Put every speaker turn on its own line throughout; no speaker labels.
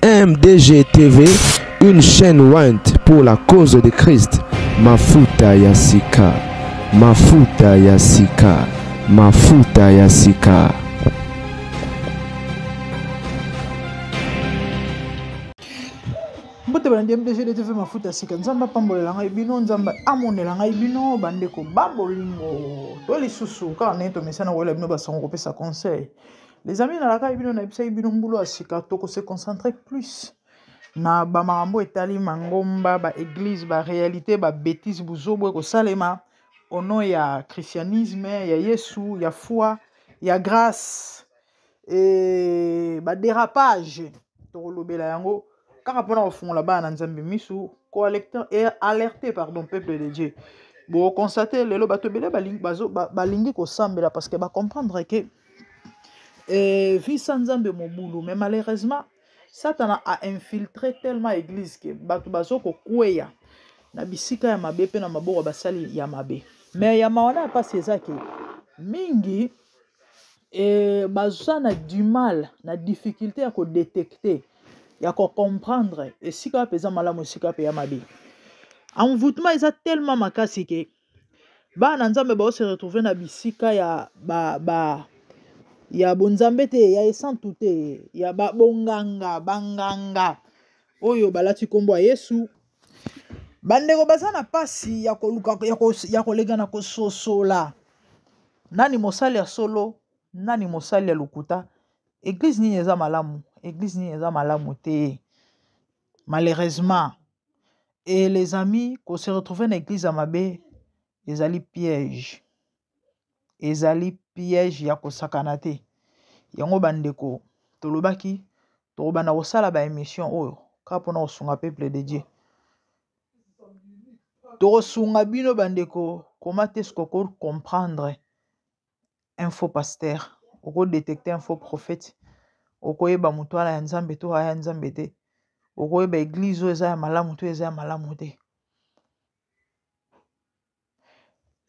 MDG TV, une chaîne Went pour la cause de Christ. Mafuta Yasika, Mafuta Yasika, Mafuta Yasika.
Bote bandi MDG TV Mafuta Yasika. Nzamba pambolela ngai bino, nzamba amonela ngai bino, bandeko babolingo. Toli susu ka neto mesana wala bino basango pesa conseil. Les amis, dans la caille, on a essayé de se concentrer plus na ba marambo etali mangomba ba église ba réalité ba bêtise buzobo ko salema au nom ya christianisme ya Yesu ya foi ya grâce et ba dérapage to lobela yango kaka pona ofungula la ba na nzambe misu ko alerter pardon peuple de Dieu bon constater lelo bato bele balingi ko sambela parce que ba comprendre que vie sans nzambe mobulu mais malheureusement Satan a infiltré tellement l'église que batu bazoko kweya na bisika ya mabe pe na maboko basali ya mabe mais ya mawana pas ezaki mingi bazana du mal na difficulté à ko détecter ya ko comprendre et sika peza malamu sika pe ya mabe envoûtement eza tellement makasi que ba na nzambe ba se retrouver na bisika ya ya bonzambe te ya esantu te ya banganga oyo balati kombo ya Yesu bandeko bazana pasi ya koluka ya kolega na kososola nani mosali ya solo nani mosali ya lukuta église ni eza malamu église ni eza malamu te malheureusement et les amis qu'on se retrouver na église ya mabe ezali piège ya kosakana te yango bandeko tolobaki tokobanda kosala ba émission oyo ka pona kosunga peuple de Dieu tokosunga bino bandeko comment est-ce qu'on peut comprendre un faux pasteur oko détecter un faux prophète okoyeba mutu ala ya nzambe to aya nzambe te okoyeba église oyo eza ya malamu to eza ya malamu te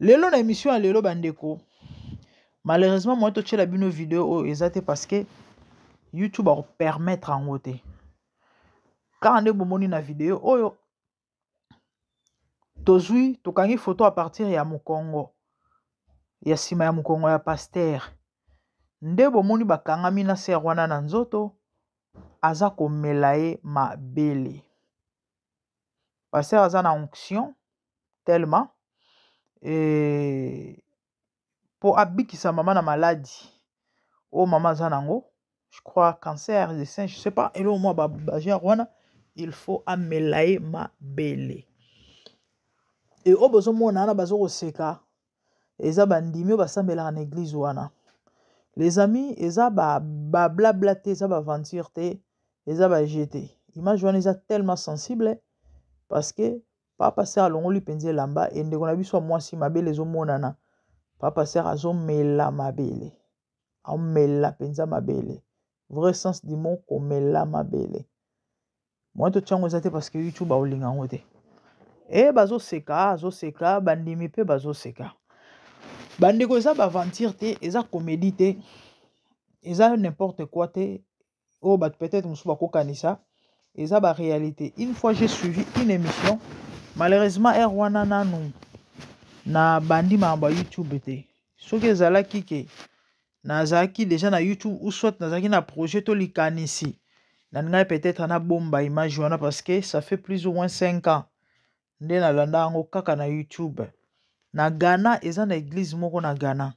lelo na émission ya lelo bandeko malheureusement moi to tchela bino vidéo oyo ezate parce que YouTube va permettre en côté quand on est bomoni na vidéo oyo tozui tokangi photo à partir ya Mukongo ya sima ya Mukongo ya pasteur nde bomoni bakangami na ser wana na nzoto aza komela ye mabele pasteur aza na onction tellement et pour abikisa maman na maladie oh maman zanango je crois cancer de sein je sais pas et là moi wana il faut amelaye mabele et au besoin mona na bazoko seka eza bandimi basambela na église wana les amis eza ba blabla te eza ba aventure te eza ba jeté image wana eza tellement sensible parce que papa sert longoli penze lamba et ndeko na biso mwasi mabele zo monana papa sert azo mela mabele amela penza mabele vrai sens du mot komela mabele moi to tchango zate parce que YouTube a olinga ngote et bazo seka bandimi pe bazo seka bandeko eza ba aventure te eza comédie te eza n'importe quoi te oh bat peut-être musu ba kokanisa eza ba réalité une fois j'ai suivi une émission malheureusement wana nanu na bandi mamba YouTube te soki ezalaki ke nazaki déjà na YouTube ou soit nazaki na projet to likanisi na ngai peut-être na bomba image wana parce que ça fait plus ou moins 5 ans nde na landa ngo kaka na YouTube na Ghana eza na église moko na Ghana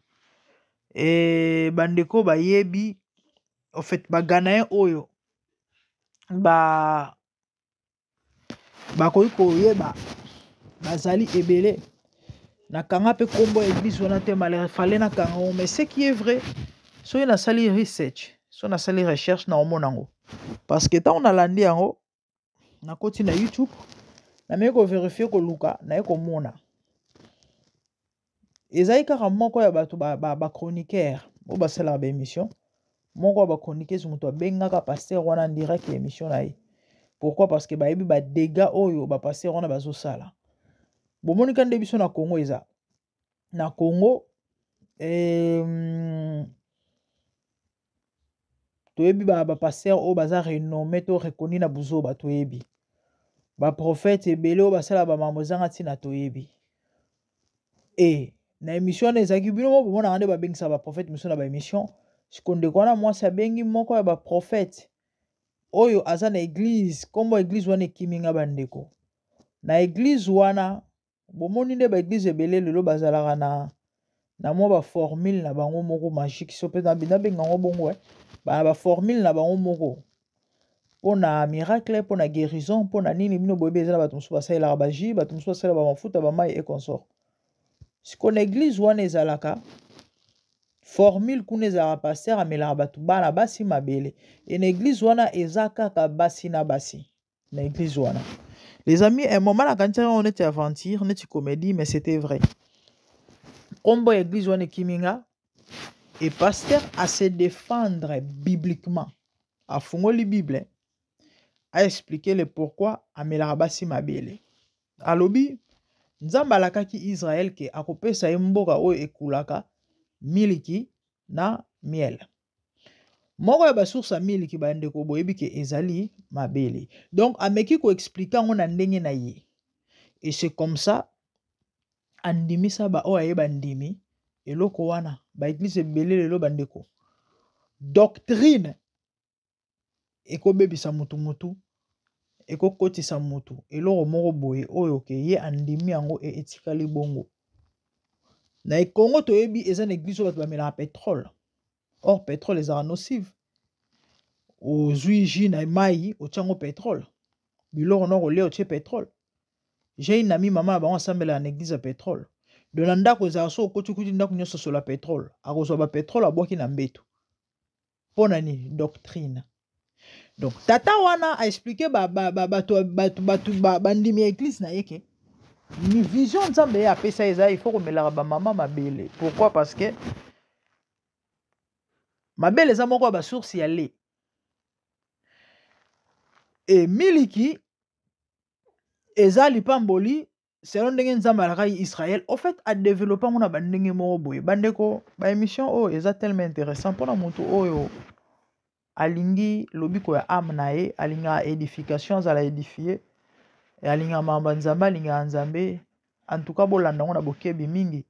et bandeko bayebi en fait ba Ghanaien oyo ba koyi koyeba bazali ebele na kanga pe kombo église wana te malheur fallait na kanga mais ce qui est vrai so na sali research so na sali recherche na omonango parce que tant on a landi yango na koti na YouTube na me ko vérifier ko luka na ko mona ezali kaka moko ya bato ba chroniqueur o basala ba émission moko ba chroniqueur muto bengaka pasteur wana en direct émission na ye. Pourquoi? Parce que bayebi ba dégâts oyo ba pasteur wana bazo sala. Bomoni kande biso na Congo eza na Congo toyebi ba pasteur o baza renommé to reconnu na buzoba toyebi ba prophète ebele o basala ba mambo zanga tina toyebi na émission na ezaki bino mo bomona ngande ba bengisa ba prophète miso na ba émission sikonde kwana mwasi abengi moko ya ba prophète oyo aza na église kombo église wana ekiminga bandeko na église wana bomoni nde ba église ebele lelo bazalaka na mwa ba formule na bango moko magique so pe na benga ngo bongo ba formule na bango moko pona miracle pona guérison pona nini bino boyebe ezala bato mosusu basalelaka baji bato mosusu basalela bamafuta bamai et consort siko na église wana ezalaka formule kuna ezalaka paster amelaka bato bana basi mabele e na église wana eza kaka basi na basi na église wana. Les amis, un moment la kantiara on était aventure, on était comédie, mais c'était vrai. Combo église wana kiminga et pasteur à se défendre bibliquement a fungoli Bible a expliqué le pourquoi amelaka basi mabele alobi nzamba lakaki Israël ke akopesa mboka oyo ekulaka miliki na miel moko ya basource ya miliki bandeko boyebi ke ezali mabele donc ameki ko expliquer ngo na ndenge na ye et c'est comme ça andimisa ba oyo ayeba ndimi eloko wana ba église ebele lelo bandeko doctrine ekobebisa mutu ekokotisa mutu eloko moko boye oyo ke ye andimi yango etikali bongo na ekongo toyebi eza na église oyo bato bamelaka pétrole or pétrole ezaka nocive ozwi ji na mai otiango pétrole biloko noko lia otie pétrole j'ai une amie mama bango asambela na église ya pétrole de na ndako ezala so okoti ndako nyonso sola pétrole akozwa ba pétrole abwaki na mbeto pona ni doctrine. Donc tata wana a expliqué bandimi ya église na yeke ni vision nzambe ya pesa eza il faut komelaka ba mama mabele. Pourquoi? Parce que mabele eza moko ba source ya lait et miliki eza lipamboli selon ndenge nzambe alaka Israël au fait a développer ngona bandenge moko boye bandeko ba émission oh eza tellement intéressant pona mutu oyo alingi lobiko ya âme na ye alinga édification azala édifier et alinga mamba nzambe alinga nzambe en tout cas bolanda ngona bokebi mingi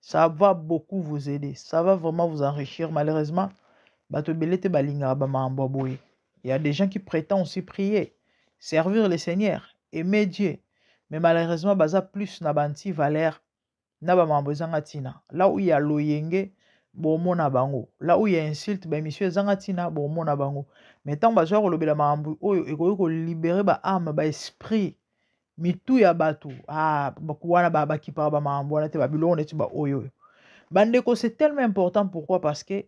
ça va beaucoup vous aider, ça va vraiment vous enrichir. Malheureusement bato belete balinga ba mamba boye il y a des gens qui prétendent aussi prier servir le Seigneur aimer Dieu mais malheureusement baza plus na banti valeur na ba mambo zanga tina là où il y a loyenge bomona bango là où il y a insulte ba monsieur zanga tina bomona bango mais tant bazwa ko lobela mambo oyo ekoyi ko libérer ba âme ba esprit mitu ya bato bakuwana ba kipa ba mambo wana te ba biloko neti ba oyo bandeko c'est tellement important. Pourquoi? Parce que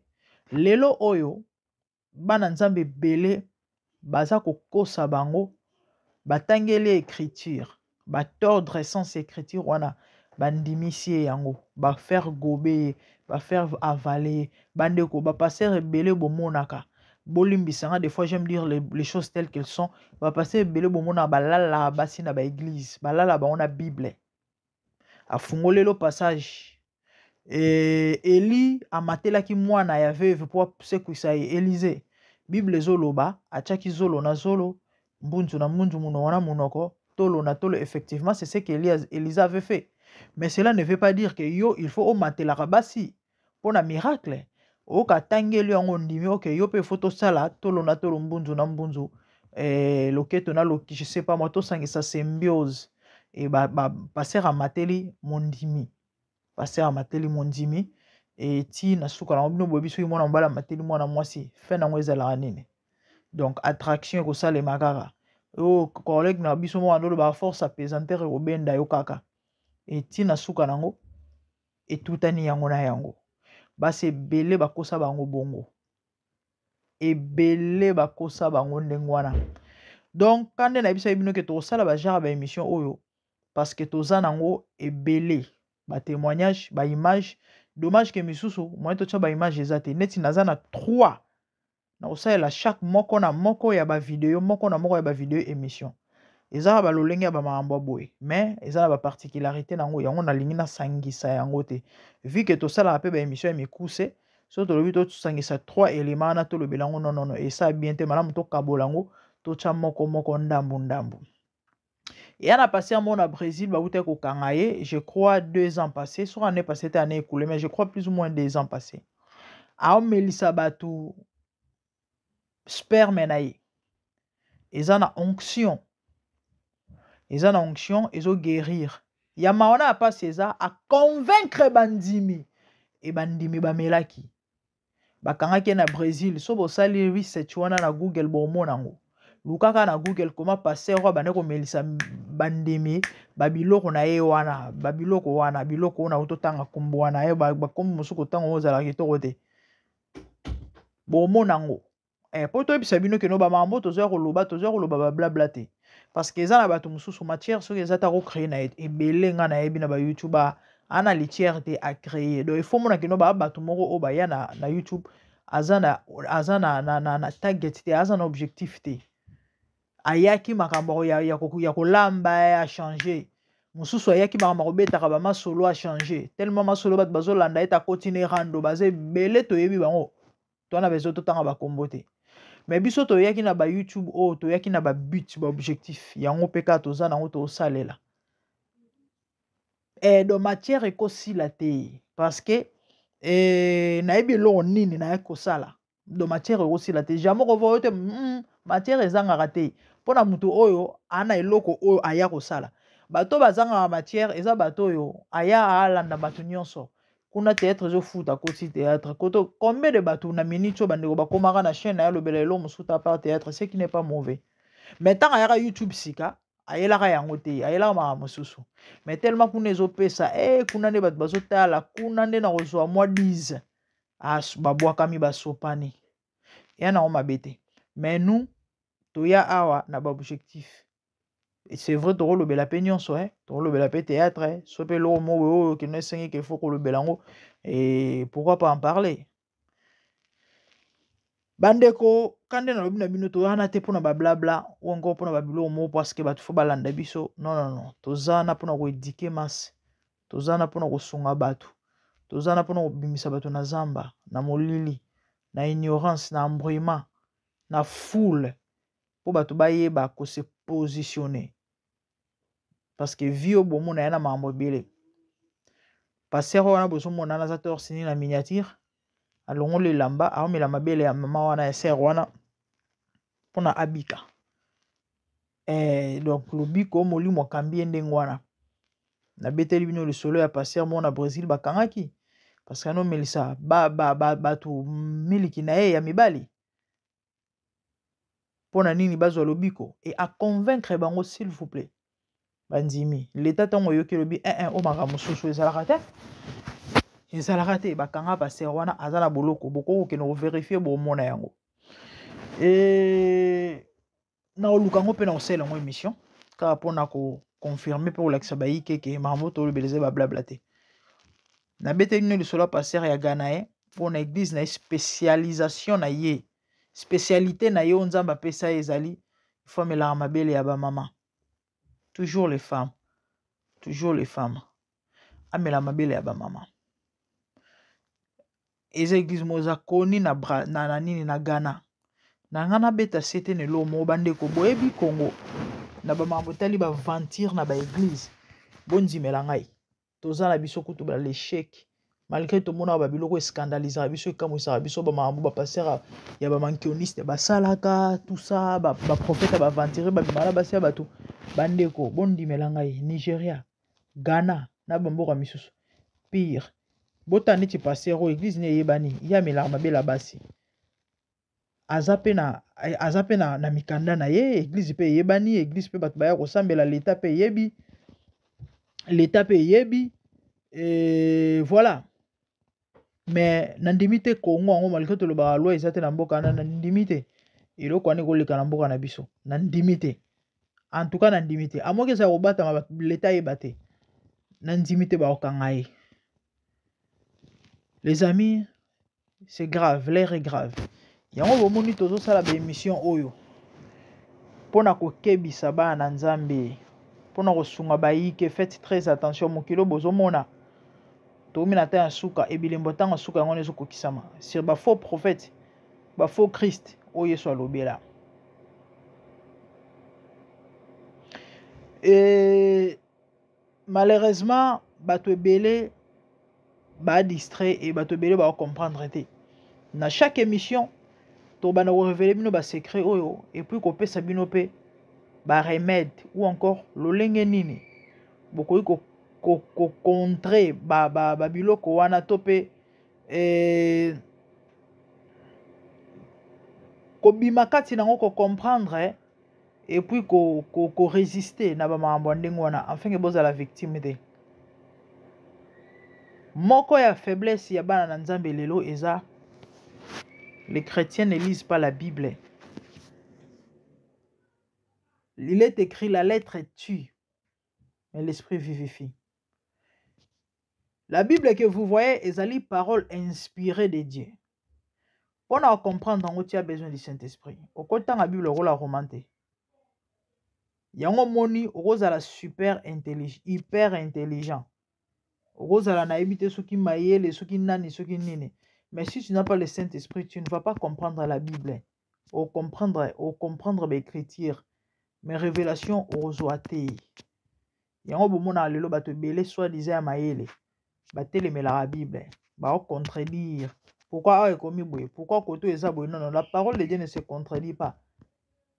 lelo oyo bana nzambe belé baza ko kosa bango batangeli écriture batordre sans écriture wana bandimisie yango ba faire gober ba faire avaler bandeko ba passer rebelle bomonaka bolimbisanga des fois j'aime dire les choses telles qu'elles sont ba passer rebelle bomona balala basi na ba église balala ba on a Bible afungolelo passage et Eli amatelaki mwana ya veuve pour sekwisa Élysée Bible zoloba achaki zolo na zolo mbunzu na mbunzu muno wana munoko tolo na tolo. Effectivement c'est ce que Élisa avait fait, mais cela ne veut pas dire que yo il faut omatela rabasi pour un miracle o katangeli yango ndimi ok yo pe photo sala tolo na tolo mbunzu na mbunzu loketo na loki je sais pas moi to sangisa symbiose et passer à mateli mondimi passer à mateli mondimi et ti na suka na bino bobiso mwana mbala mateli mwana mwasi fe na ngweza la nini. Donc attraction ko sale makara o collègue na biso mo andolo ba force apesantere ko benda yo kaka et ti na suka nango et tutani yango na yango basi ebele bakosa bango bongo ebele bakosa bango ndenge wana Donc quand on a bisa bino que to sala ba genre ba émission oyo parce que toza nango ebele ba témoignage ba image dommage que misusu moi to tcha ba image ezate neti naza na 3 na osalela chaque moko na moko ya ba vidéo moko na moko ya ba vidéo émission eza ba lolenge ya ba makambo boye mais eza na ba particularité nango yango nalingi nasangisa yango te vu que tosala pe ba émission ya mikuse so tolobi tosangisa 3 éléments na tolobela yango non et ça bien te malamu tokabola yango totya moko moko ndambu et on a passé un mois au Brésil bah je crois 2 ans passés soit année passée c'était année écoulée mais je crois plus ou moins 2 ans passés a melisa batu sperme naïe ils ont onction ils ont guérir ya maona a passé ça à convaincre bandimi et bandimi bamelaki bakangaki na Brésil so bosali research wana na Google bomona ngo lukaka na Google comment passer roi bane ko melisa bandimi babiloko na ye wana babiloko wana biloko na utotanga kombo wana ye bakombo musuko tango ozala kitoko te bomona ngo po to ebisa bino ke no ba mambo tozo koloba ba blabla te parce que eza na bato mususu matière soki eza ta ko créer na ebele nga na yebi na ba YouTuber ana litière te a créer donc il faut mona ke no ba bato moko o ba ya na YouTube azana target te azana objectif te ayaki makambo ya kolamba ya changer mususu ayaki makambo betaka ba masolo a changer tellement masolo bat bazolanda eta continuer rando baze bele to yebi bango to na bezo to tanga ba kombo te mais biso to yaki na ba YouTube o to yaki na ba but ba objectif yango peka to za nango to salela de matière ekosila te parce que na yebi lo nini na ekosala de matière ekosila te jamais revoir te matière ezangaka te pona mutu oyo ana eloko oyo aya kosala bato bazangaka matière eza bato oyo aya alanda bato nyonso kuna théâtre ezofuta koti théâtre koto combien de bato na minute oyo bandeko bakomaka na chaîne ya lobela elo mosusu par théâtre ce qui n'est pas mauvais mais ntango ayaka YouTube sika ayelaka yango te ayelaka makambo mosusu mais tellement kuna ezopesa kuna nde bato bazotala kuna nde na kozwa mwa 10 babwakami basopani ya nango mabe te mais nous toya awa na ba objectif c'est vrai tokolobela pe nyonso tokolobela pe théâtre so pe loko mo oyo kino esengi ke faut kolobela yango et pourquoi pas en parler bandeko kande na lobi na bino toyana te mpona bablabla ou encore mpona babiloko mo parce que bato fo balanda biso non toza na mpona koédike masi toza na mpona kosunga bato toza na mpona kobimisa bato na zamba na molili na ignorance na embrouillement na foule po bato bayeba kose positionner parce que vie au bon mona yana makambo ebele passer wana bozomona na za torsini na miniature alongo le lamba aomela mabele ya mama wana ya ser wana mpona abika donc lobiko molimo akambi ndenge wana nabeteli bino lisolo ya passer mo na Brésil bakangaki parce que anomelisa bato miliki na ye ya mibali mpona nini bazwa lobiko et à convaincre bango s'il vous plaît bandimi l'état ntango oyoki lobi o makambo mosusu ezalaka te bakanga paser wana aza na boloko bokokokende koverifie bomona yango na oluka yango mpe na kosala yango émission kaka mpona koconfirme mpe kolakisa bayikeke makambo tolobeleze bablabla te nabeteli bino lisolo ya paser ya Ghana mpona église na ye spécialisation na ye spécialité na ye oyo nzambe apesa ye ezali ifo amelaka mabele ya bamama toujours les femmes amela mabele ya bamama eza église moza koni na nini na Ghana na nga nabeta sete nelo mo bandeko boyebi Congo na bamambo tali baventure na baéglise bondimela ngai toza na biso kutu l'échec malgré tomona babiloko escandalisaka biso ekamwisaka biso bamambo bapasera ya bamankioniste basalaka tout ça baprofete baventure babimala basi ya bato bandeko bondimela ngai Nigeria Ghana na bamboka misusu pire bota neti pasero église ne yebani ya melaka mabela basi aza pe na mikanda na ye église pe yebani église pe bato baya kosambela l'état pe yebi et voilà mais nandimi te Congo yango malgré tolobaka loi eza te na mboka na ndimi te eloko wana ekoleka na mboka na biso na ndimi te. En tout cas na ndimi te, amoki eza kobatama leta yeba te, na ndimi te baokanga ye. Les amis, c'est grave, l'air est grave. Yango bomoni tozosala baémission oyo mpona kokebisa bana nzambe, mpona kosunga bayike. Faites très attention, mokilo bozomona tomi na ta ya suka ebilembo ntango suka yango ezokokisama sur bafaux prophète, bafaux Christ oyo Yesu alobela. Et malheureusement bato ebele ba distrait et bato ebele ba comprendre te. Na chaque émission to bana ko révéler bino ba secret oyo et puis ko pesa bino pe ba remède ou encore lolenge nini bokoyi ko contrer ba biloko wana to pe ko bima kati nango ko comprendre et puis ko résister na ba mambo ndenge wana afin que bozala victime te. Moko ya faiblesse ya bana na nzambe lelo eza les chrétiens ne lisent pas la Bible. Il est écrit la lettre tue, mais l'esprit vivifie. La Bible que vous voyez est la parole inspirée de Dieu. Pour comprendre, tu as besoin du Saint-Esprit. Au côté de la Bible, on la romanté. Yango moni, on la super intelligent, hyper intelligent. On la naïbité, ceux qui maillent, ceux qui nani, ceux qui nini. Mais si tu n'as pas le Saint-Esprit, tu ne vas pas comprendre la Bible. Ou comprendre l'écriture. Mes révélations aux oatés. Yango bomona lelo bato belé soit disait à maïle. Batele mais la Bible. Ba contredire. Pourquoi commis boy? Pourquoi koto eza boy? Non, la parole de Dieu ne se contredit pas.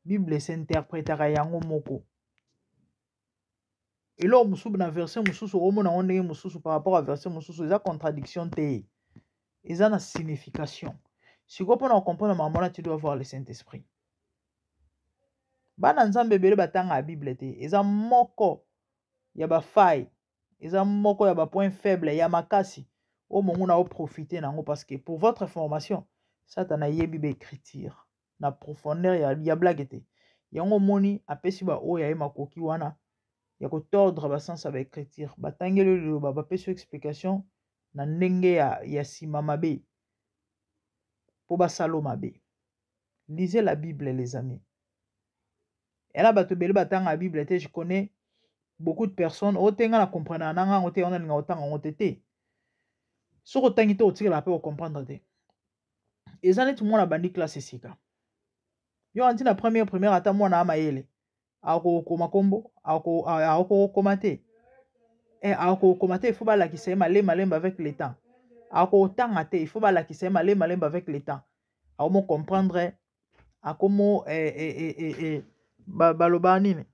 Bible s'interprétera yango moko. Et là, musubu na verset mususu omo na onde mususu par rapport à verset mususu, eza contradiction te. Eza na signification. Si vous pouvez comprendre maman, tu dois avoir le Saint-Esprit. Bana nzambe bele batanga la Bible te. Eza moko ya ba faille. Eza moko ya ba point faible ya makasi. O mongo na o profiter nango parce que pour votre information, Satan a yebi ba écriture na profondeur ya blague te. Yango moni apesi ba o ya ye makoki wana ya ko tordre ba sens ba écriture. Batangelo lo ba pesi explication na ndenge ya sima mabe. Pour basalo mabe. Lisez la Bible les amis. Et là bato bele batanga la Bible te, je connais beaucoup de personnes o tenga na comprendre nanga ngote ona linga otanga ngote te. Soko tangi te otiki la pe o comprendre te. Ezane tout mona bandi classe sika. Yo anti na première ata mona amayele. Ako komakombo, ako komate. Ako komate il faut ba la ki se malemba avec le temps. Ako tanga te il faut ba la ki se malemba avec le temps. Ako mo comprendre akomo baloba nini.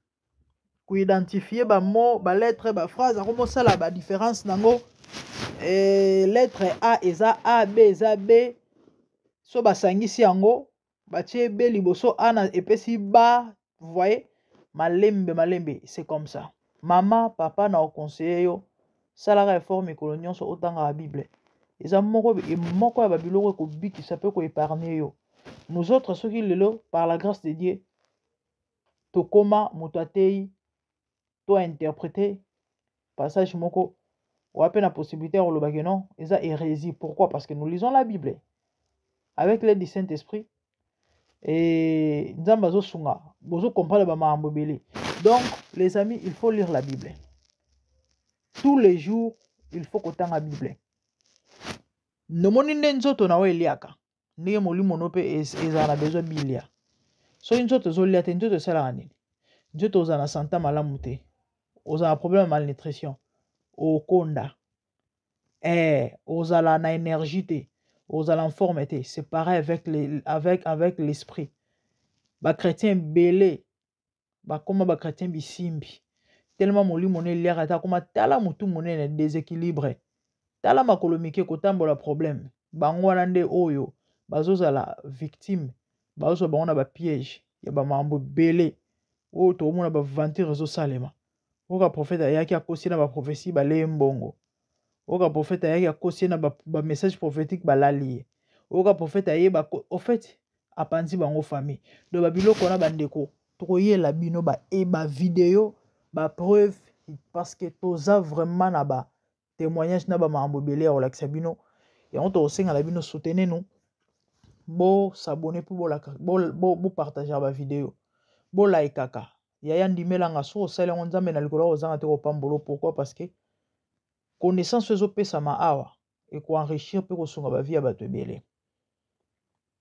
Ku identifier ba mot, ba lettre, ba phrase, akomo sala ba différence nango. Lettre A eza A, B eza B. So basangisi yango, batie B liboso A na epesi ba, vous voyez? Malembe, c'est comme ça. Maman, papa na conseiller yo, salara effort mikolo nyonso otanga la Bible. Eza moko ya babiloko ko biki ça peut ko épargner yo. Nous autres ceux qui lelo par la grâce de Dieu, to koma mutatei, to interpréter passage moko ou à peine la possibilité de le non, eza hérésie. Pourquoi? Parce que nous lisons la Bible avec l'aide du Saint-Esprit et nzambazo sunga bozo comprendre ba mambo belé. Donc les amis, il faut lire la Bible tous les jours. Il faut qu'autant la Bible nomoni nzoto na we liaka ndenge molimo no pe ezana besoin bilia. So nzoto zo liate nzoto sala nini? Nzoto ozana santa malamu te, ozana problème de malnutrition, okonda ozala na énergie te, ozala en forme te. C'est pareil avec l'esprit. Ba chrétien belé ba koma ba chrétien bisimbi tellement molimo ne liaka ta koma tala mutu monene déséquilibré. Tala makolomike kotambola problème. Bango wana nde oyo bazozala victime. Bazo bango na ba piège ya ba mambo belé. O to mona ba venture zo salema. Oka prophète ayaki akosi na ba prophétie ba lembongo. Oka prophète ayaki akosi na ba message prophétique ba lali. Oka prophète ayeba au fait apanzi bango famille. Donc babiloko na bandeko tokoyela bino ba vidéo ba preuve parce que toza vraiment na ba témoignage na ba mambo belé ya olakisa bino. Yango tokosenga la bino soutenez nous. Bo s'abonner pour bo partager ba vidéo. Bo like kaka. Yaya ndimela nga so sala nzambe na likolo ozanga te ko pambolo. Pourquoi? Parce que connaissance ezo pesa ma awa et ko enrichir pe ko sunga ba vie ya bato ebele.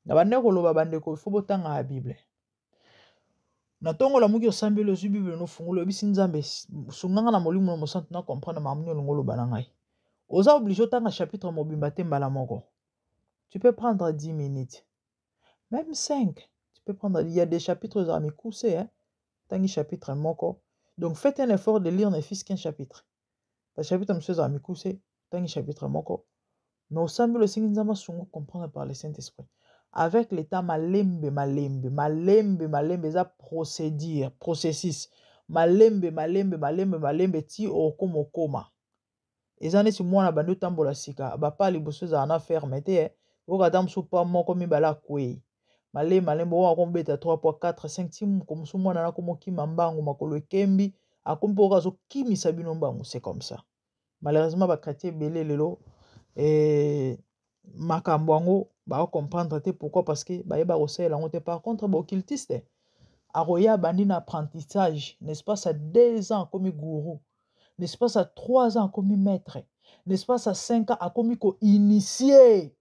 Na bandeko loba bandeko il faut botanga la Bible. Na tongo la muki osambeli ozu Bible no fungulo bisi nzambe sunganga na molimo no mosantu na comprendre mamuni olongolo banangai. Oza obligé otanga chapitre mobimba te mbala moko. Tu peux prendre 10 minutes. Même 5. Tu peux prendre, il y a des chapitres à mikoussé, hein. Tangi chapitre moko. Donc faites un effort de lire ne fût qu'un chapitre. Le chapitre monsieur à mikoussé, tangi chapitre moko. Mais au semble le Seigneur nzamba sungo comprendre par le Saint-Esprit. Avec l'état malembe, eza procédure, processus. Malembe, ti okoma okoma. Eza neti mwana bando tambola sika, bapa liboso za na ferme te, oka tamsu pa moko mibala kwei. Malembe wa kombeta 3 poids 4 5 tim comme so mwana na komoki mambango makolo ekembi, akompo okazo kimisa bino mbango, c'est comme ça. Malheureusement ba chrétien belé lelo makambo yango ba comprendre te pourquoi parce que ba yeba osela ngote par contre ba occultiste aroya bandi na apprentissage n'est-ce pas ça 2 ans comme gourou, n'est-ce pas ça 3 ans comme maître, n'est-ce pas ça 5 ans comme ko initié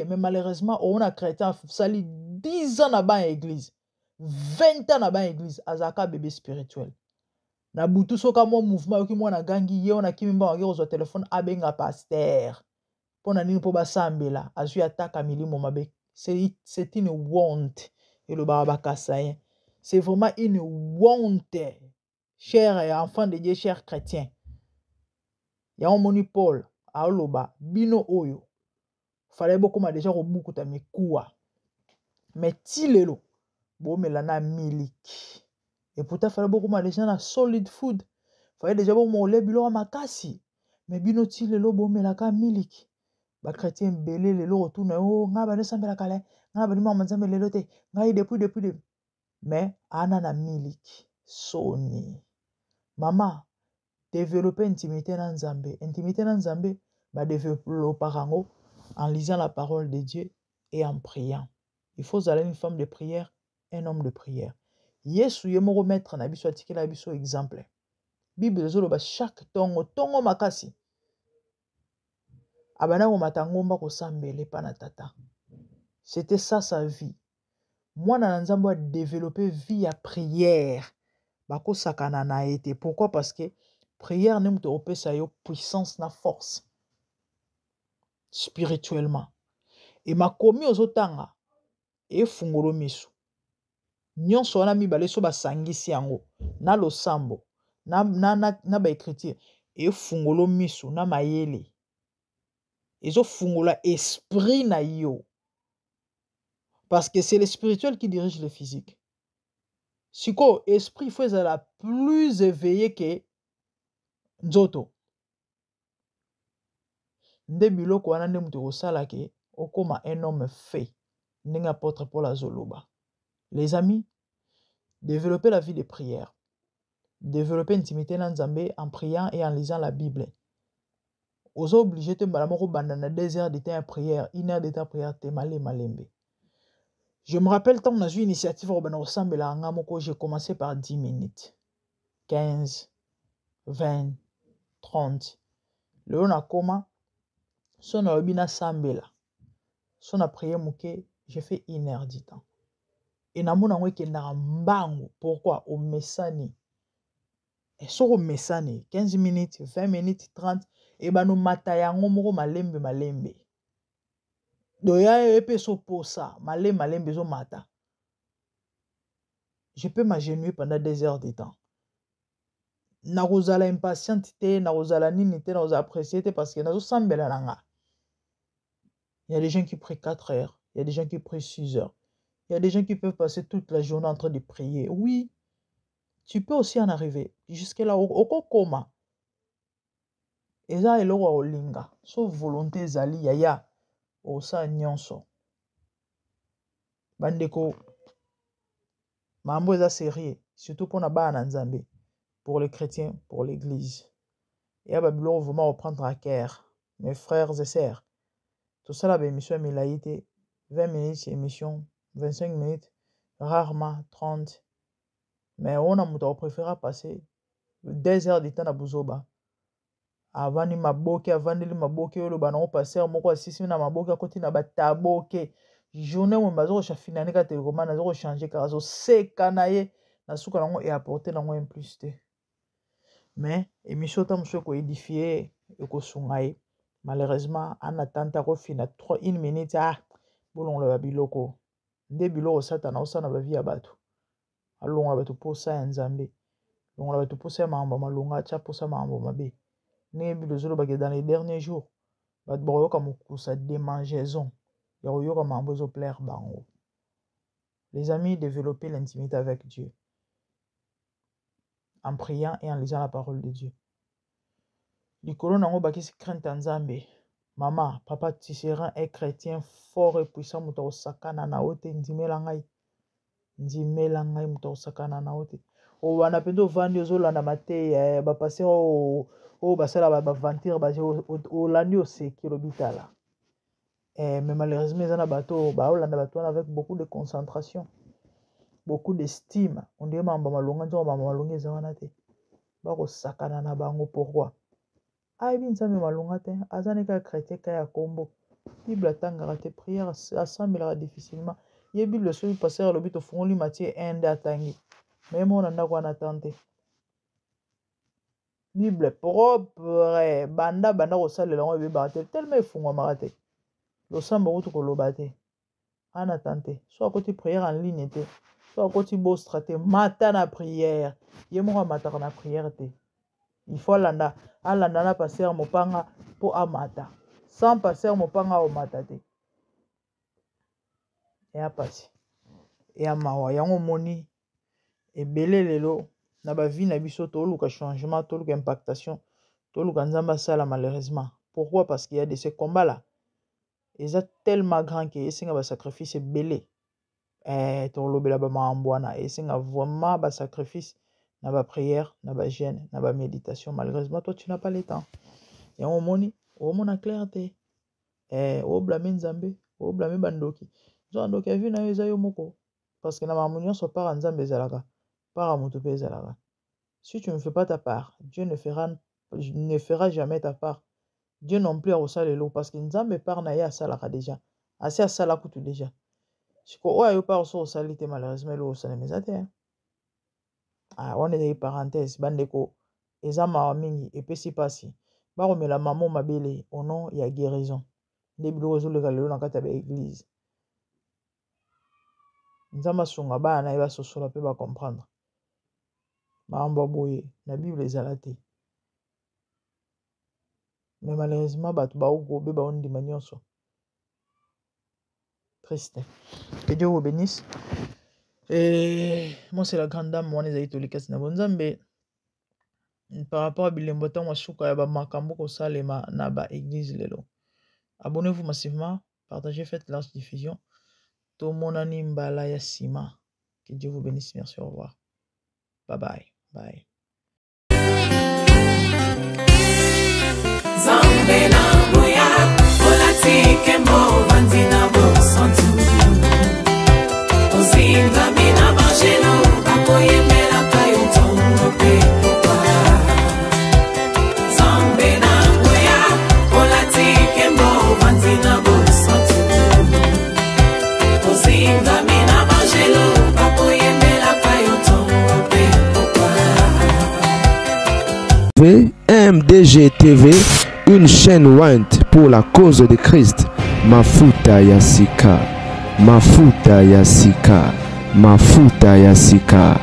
mais malheureusement on a chrétien sali 10 ans na ba église 20 ans na ba église azaka bébé spirituel. Na butu soka mo mouvement yoki mwana gangi ye ona kimimba wangi kozwa téléphone abenga pasteur pona nini po basambela azui ataka milimo mabe. C'est une honte et le bakassayen, c'est vraiment une honte, cher enfant de Dieu, cher chrétien. Ya moni Paul aoloba bino oyo fallait beaucoup ma déjà robukuta mikuwa mais tilelo bo melana miliki. Et pourtant, il fallait beaucoup de gens à solid food. Il fallait déjà beaucoup de gens à makasi. Mais binoti le lobo me la ka miliki. Ba chrétien belé le lo retourne oh nga ba nesambe la kale. Nga ba ni mama nzambe le lote. Nga depuis. Mais ana na miliki. Soni. Maman, développer intimité dans Nzambe. Intimité dans Nzambe ba développer rango en lisant la parole de Dieu et en priant. Il faut aller une femme de prière, un homme de prière. Yesu ye moko maître na biso atikela biso exemple. Bible zoloba chaque tongo makasi. Abana ko matangomba ko sambele pa na tata. C'était ça sa vie. Mwana na Nzambe a développé vie à prière. Bako sakana na été. Pourquoi? Parce que prière ne mto opesa yo puissance na force spirituellement. Et makomi ozotanga e fungolo misu. Nyonso wana mibale so basangisi yango na losambo na ba écriture e fungolo misu na mayele ezo fungola esprit na yo parce que c'est le spirituel qui dirige le physique. Siko esprit faut être la plus éveillé que nzoto nde biloko wana nde mutu kosala ke okoma un homme fait ndenge apôtre Paul azoloba. Les amis, développer la vie de prière. Développer intimité dans Nzambe en priant et en lisant la Bible. Aux obligés de malamoko bandana 2 heures de temps à prière, 1 heure de temps à prière, te malembe. Je me rappelle quand on a eu une initiative au Banossambe la Ngamoko, j'ai commencé par 10 minutes. 15, 20, 30. Le on a comment? Son a obina sambela. Son a prié mouké, j'ai fait 1 heure de temps. Et namuna weke na mbango. Pourquoi? Au mesani. Et sur au mesani. 15 minutes, 20 minutes, 30. Et ben nous matayango moko malembe. Doya epe so posa. Malembe zo mata. Je peux m'agenouiller pendant 2 heures de temps. Narozala impatiente te, narozala nini te, narozala apprécié te parce que nazo sambela nanga. Il y a des gens qui prient 4 heures. Il y a des gens qui prient 6 heures. Il y a des gens qui peuvent passer toute la journée en train de prier. Oui, tu peux aussi en arriver. Jusqu'à là, au coma. Et ça, il y a olinga. Sauf volonté zali, yaya. Osa nyonso. bandeko mambo eza sérieux surtout pour na bana nzambe, pour les chrétiens, pour l'église. Et à Babylone vraiment reprendre à cœur mes frères et sœurs. Tout ça la émission milaïté 20 minutes émission 25 minutes rarement 30, mais on a préféré passer 2 heures de temps à Buzoba. Avant ni maboke, avant ni maboke, le banon passer moko asisi na maboke à côté na bataboke. Journée où mazo chafina neka télécommande nazo changer car zo sekanaye na suka nango et apporter nango un plus té. Mais émission tam so ko édifier et ko sungaye. Malheureusement en attente ko fina 1 minute bolon le babiloko. Nde biloko satana osana ba vie abatu. Alonga batu posa nzambe. Longa batu posa mambo malonga cha posa mambo mabe. Ne bilozolo ba dans les derniers jours. Bat boroyo ka mokusa démangeaison. Yoyo ka mambo zo plaire bango. Les amis, développer l'intimité avec Dieu. En priant et en lisant la parole de Dieu. Likolo nango bakisi crainte nzambe. Maman, papa, tu seras un chrétien fort et puissant. Muto sakana na ote ndimela ngai. Ndimela ngai muto sakana na ote. O wana pendo vandi ozolanda mate ba passer o basala ba ventir ba o landi o sekiro bitala. Mais malheureusement ils en a bateau ba olanda bateau avec beaucoup de concentration, beaucoup d'estime. On dit mamba malonga nzo mamba malonga ezana te. Ba ko sakana na bango pourquoi? Ai bin nzambe malonga te azane ka chrétien ka ya kombo. Bible tangara te prière assemblera difficilement. Ye Bible so passer le bito fongoli Matthieu 1 atangi. Même on en a quoi attendre. Bible propre banda ko salela ngo be batel tellement fungwa marate. Lo samba ko to lobate. En attente. Soit côté prière en ligne te. Soit côté beau straté matin na prière. Ye mo matin na prière te. Il faut alanda na passer mopanga po amata. Sans passer mopanga o matate. Et a passer. Et a mawa yango moni et belé lelo na ba vie na biso to luka changement to luka impactation to luka nzamba sala malheureusement. Pourquoi? Parce qu'il y a de ces combats là. Ils sont tellement grands que c'est un sacrifice belé. To lobela ba maambwana et c'est vraiment ba sacrifice na ba prière, na ba jeûne, na ba méditation. Malheureusement toi tu n'as pas le temps. Et on moni, o mona clarté. O blâmer nzambe, o blâmer bandoki. Nzambe a vu na yo yo moko parce que na mamunyo so par nzambe ezalaka. Si tu ne fais pas ta part, Dieu ne fera jamais ta part. Dieu non plus a reçu le lot parce que Nzambe par na ya salaka déjà. Assez à salaku tout déjà. Si ko oyo par so salite malheureusement lo sa nemezate. On est des parenthèses bandeko ezama mingi et puis si pasi. Ba romela maman mabele au nom ya guérison. Ndebilo ozole kalelo na kata ba église. Nzama sunga ba na ba sosola pe ba comprendre. Maamba boye na Bible ezalate. Mais malheureusement batu ba ogobe ba ondi manyoso. Triste. Que Dieu vous bénisse. Et moi c'est la grande dame mwana ezali tolikas na bonzambe. Par rapport à bilembo tan wasuka ya ba makambo ko salema na ba église lelo. Abonnez-vous massivement, partagez, faites large diffusion. To monani mbala ya sima. Que Dieu vous bénisse. Merci, au revoir. Bye bye. Bye.
Zambe na moya, olatike mo vandina bo santu. Ozinga mina bajeno, akoye mela kayo tongo pe popa. Zambe na moya, olatike mo vandina bo santu. Ozinga mina bajeno, akoye mela kayo tongo pe popa.
MDG TV, une chaîne Went pour la cause de Christ. Mafuta ya sika, mafuta ya sika, mafuta ya sika.